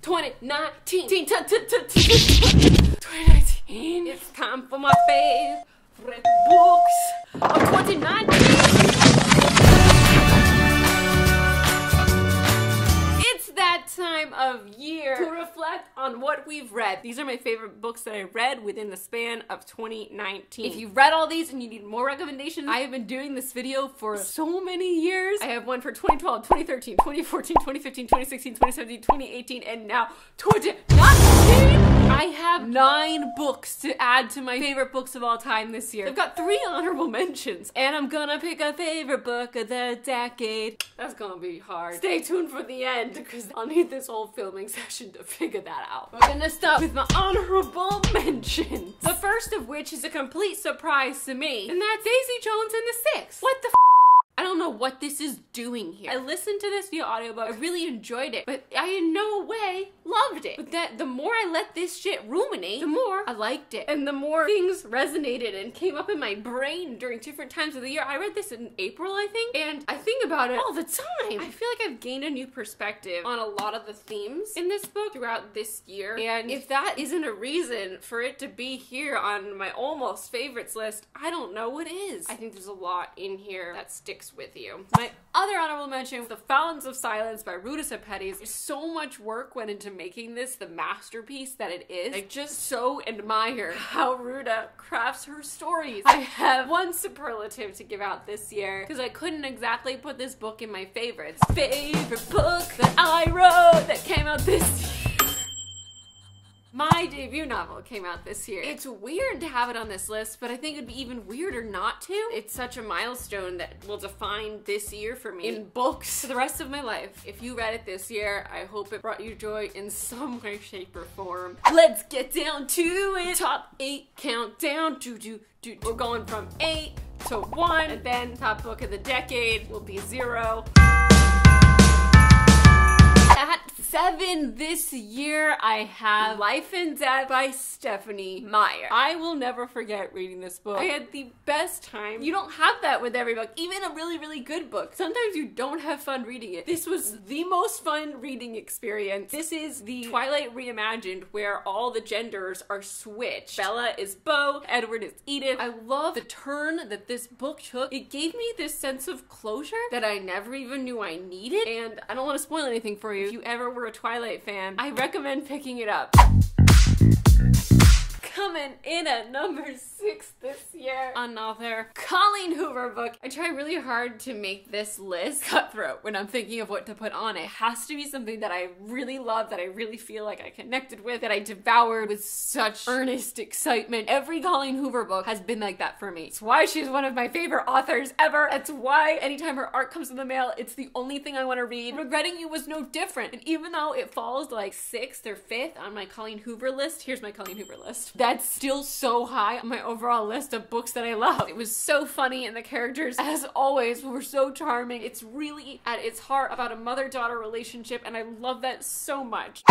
2019. 2019. It's time for my favorite books of 2019. That time of year to reflect on what we've read. These are my favorite books that I read within the span of 2019. If you've read all these and you need more recommendations, I have been doing this video for so many years. I have one for 2012, 2013, 2014, 2015, 2016, 2017, 2018, and now 2019. I have 9 books to add to my favorite books of all time this year. I've got 3 honorable mentions, and I'm gonna pick a favorite book of the decade. That's gonna be hard. Stay tuned for the end, because I'll need this whole filming session to figure that out. We're gonna start with my honorable mentions. The first of which is a complete surprise to me, and that's Daisy Jones and the Six. What the f? I don't know what this is doing here. I listened to this via audiobook. I really enjoyed it, but I in no way loved it. But the more I let this shit ruminate, the more I liked it. And the more things resonated and came up in my brain during different times of the year. I read this in April, I think, and I think about it all the time. I feel like I've gained a new perspective on a lot of the themes in this book throughout this year. And if that isn't a reason for it to be here on my almost favorites list, I don't know what is. I think there's a lot in here that sticks with you. My other honorable mention was The Fountains of Silence by Ruta Sepetys. So much work went into making this the masterpiece that it is. I just so admire how Ruta crafts her stories. I have one superlative to give out this year because I couldn't exactly put this book in my favorites. Favorite book that I wrote that came out this year. My debut novel came out this year. It's weird to have it on this list, but I think it'd be even weirder not to. It's such a milestone that will define this year for me in books for the rest of my life. If you read it this year, I hope it brought you joy in some way, shape, or form. Let's get down to it. Top 8 countdown. We're going from 8 to 1, and then top book of the decade will be 0. At 7 this year, I have Life and Death by Stephenie Meyer. I will never forget reading this book. I had the best time. You don't have that with every book, even a really, really good book. Sometimes you don't have fun reading it. This was the most fun reading experience. This is the Twilight reimagined, where all the genders are switched. Bella is Beau, Edward is Edith. I love the turn that this book took. It gave me this sense of closure that I never even knew I needed, and I don't want to spoil anything for you. If you ever were a Twilight fan, I recommend picking it up. Coming in at number 6 this year, another Colleen Hoover book. I try really hard to make this list cutthroat when I'm thinking of what to put on it. It has to be something that I really love, that I really feel like I connected with, that I devoured with such earnest excitement. Every Colleen Hoover book has been like that for me. It's why she's one of my favorite authors ever. That's why anytime her art comes in the mail, it's the only thing I want to read. Regretting You was no different. And even though it falls like 6th or 5th on my Colleen Hoover list, here's my Colleen Hoover list. That's still so high on my overall list of books that I love. It was so funny, and the characters, as always, were so charming. It's really, at its heart, about a mother-daughter relationship, and I love that so much.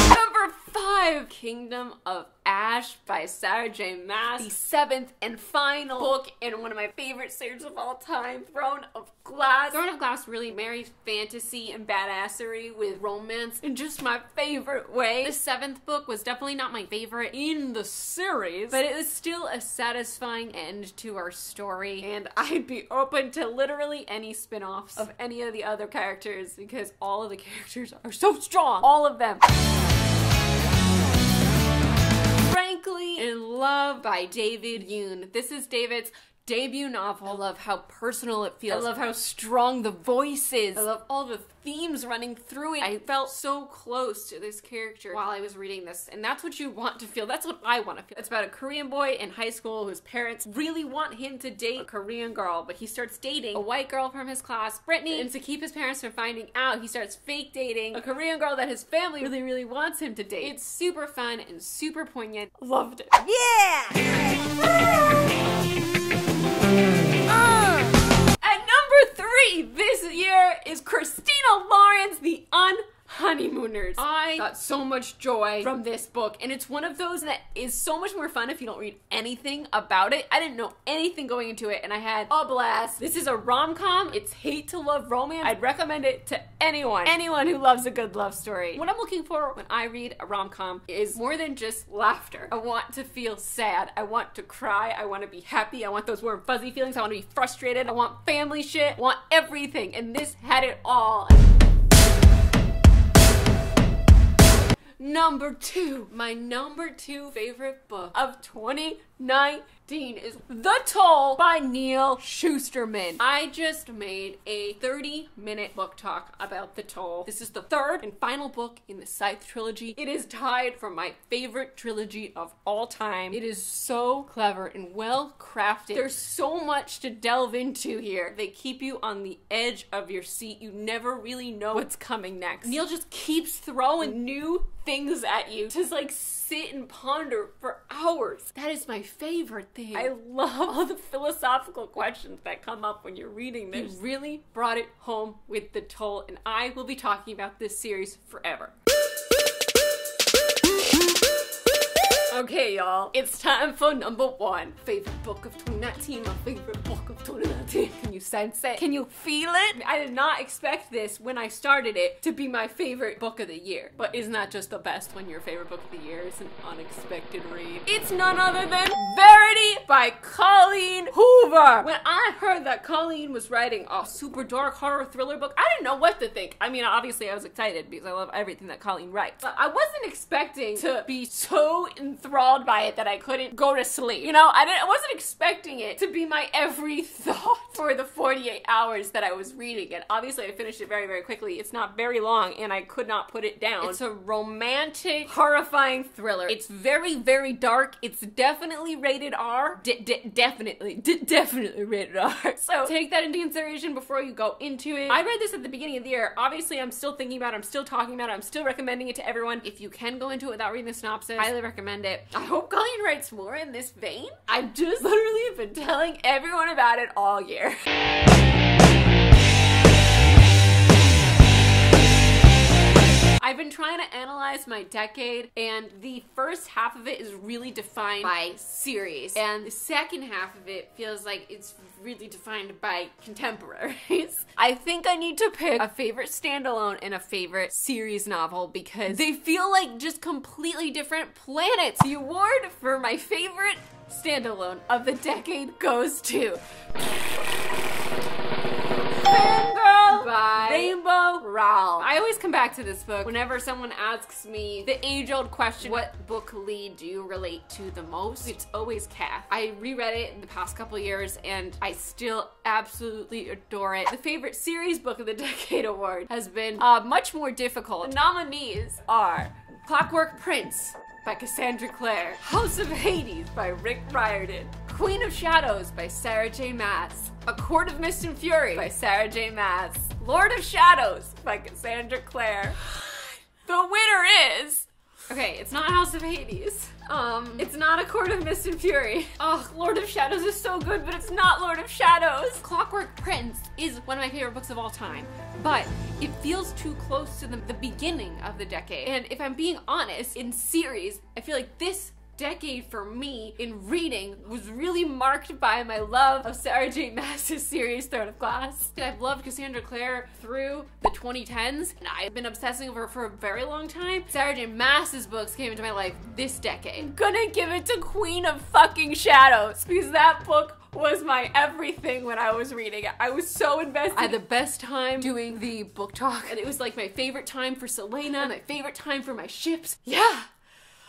Number 5, Kingdom of Ash by Sarah J. Maas. The 7th and final book in one of my favorite series of all time, Throne of Glass. Throne of Glass really marries fantasy and badassery with romance in just my favorite way. The 7th book was definitely not my favorite in the series, but it was still a satisfying end to our story, and I'd be open to literally any spin-offs of any of the other characters because all of the characters are so strong. All of them. Frankly in Love by David Yoon. This is David's debut novel. I love how personal it feels. I love how strong the voice is. I love all the themes running through it. I felt so close to this character while I was reading this, and that's what you want to feel. That's what I want to feel. It's about a Korean boy in high school whose parents really want him to date a Korean girl, but he starts dating a white girl from his class, Brittany, and to keep his parents from finding out, he starts fake dating a Korean girl that his family really, really wants him to date. It's super fun and super poignant. Loved it. Yeah! At number 3 this year is Christina Lauren's The Untitled Honeymooners. I got so much joy from this book, and it's one of those that is so much more fun if you don't read anything about it. I didn't know anything going into it, and I had a blast. This is a rom-com. It's hate to love romance. I'd recommend it to anyone who loves a good love story. What I'm looking for when I read a rom-com is more than just laughter. I want to feel sad. I want to cry. I want to be happy. I want those warm fuzzy feelings. I want to be frustrated. I want family shit. I want everything, and this had it all. Number 2. My number 2 favorite book of 2019 is The Toll by Neal Shusterman. I just made a 30-minute book talk about The Toll. This is the 3rd and final book in the Scythe trilogy. It is tied for my favorite trilogy of all time. It is so clever and well crafted. There's so much to delve into here. They keep you on the edge of your seat. You never really know what's coming next. Neal just keeps throwing new things at you to like sit and ponder for hours. That is my favorite thing. I love all the philosophical questions that come up when you're reading this. You really brought it home with The Toll, and I will be talking about this series forever. Okay, y'all, it's time for number 1. Favorite book of 2019, my favorite book of 2019. Can you sense it? Can you feel it? I did not expect this when I started it to be my favorite book of the year. But isn't that just the best when your favorite book of the year is an unexpected read? It's none other than Verity by Colleen Hoover. When I heard that Colleen was writing a super dark horror thriller book, I didn't know what to think. I mean, obviously I was excited because I love everything that Colleen writes. But I wasn't expecting to be so enthralled by it that I couldn't go to sleep. You know, I wasn't expecting it to be my every thought for the 48 hours that I was reading it. Obviously, I finished it very, very quickly. It's not very long, and I could not put it down. It's a romantic, horrifying thriller. It's very, very dark. It's definitely rated R. Definitely rated R. So take that into consideration before you go into it. I read this at the beginning of the year. Obviously, I'm still thinking about it. I'm still talking about it. I'm still recommending it to everyone. If you can go into it without reading the synopsis, I highly recommend it. I hope Colleen writes more in this vein. I've just literally been telling everyone about it all year. I've been trying to analyze my decade, and the first half of it is really defined by series, and the second half of it feels like it's really defined by contemporaries. I think I need to pick a favorite standalone and a favorite series novel because they feel like just completely different planets. The award for my favorite standalone of the decade goes to Fangirl by Rainbow Rowell. I always come back to this book whenever someone asks me the age-old question, what book lead do you relate to the most? It's always Kath. I reread it in the past couple years and I still absolutely adore it. The favorite series book of the decade award has been much more difficult. The nominees are Clockwork Prince by Cassandra Clare, House of Hades by Rick Riordan, Queen of Shadows by Sarah J. Maas, A Court of Mist and Fury by Sarah J. Maas, Lord of Shadows by Cassandra Clare. The winner is... Okay, it's not House of Hades. It's not A Court of Mist and Fury. Oh, Lord of Shadows is so good, but it's not Lord of Shadows. Clockwork Prince is one of my favorite books of all time, but it feels too close to the beginning of the decade. And if I'm being honest, in series, I feel like this decade for me in reading was really marked by my love of Sarah J. Maas's series Throne of Glass. I've loved Cassandra Clare through the 2010s, and I've been obsessing over her for a very long time. Sarah J. Maas's books came into my life this decade. I'm gonna give it to Queen of fucking Shadows because that book was my everything when I was reading it. I was so invested. I had the best time doing the book talk, and it was like my favorite time for Selena, and my favorite time for my ships. Yeah.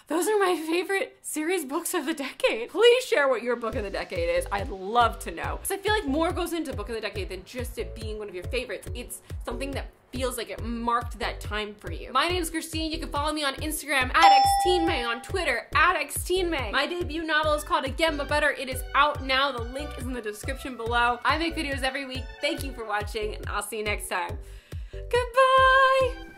Those are my favorite series books of the decade. Please share what your book of the decade is. I'd love to know. Because I feel like more goes into book of the decade than just it being one of your favorites. It's something that feels like it marked that time for you. My name's Christine. You can follow me on Instagram @xteenmay, on Twitter @xteenmay. My debut novel is called Again But Better. It is out now. The link is in the description below. I make videos every week. Thank you for watching, and I'll see you next time. Goodbye!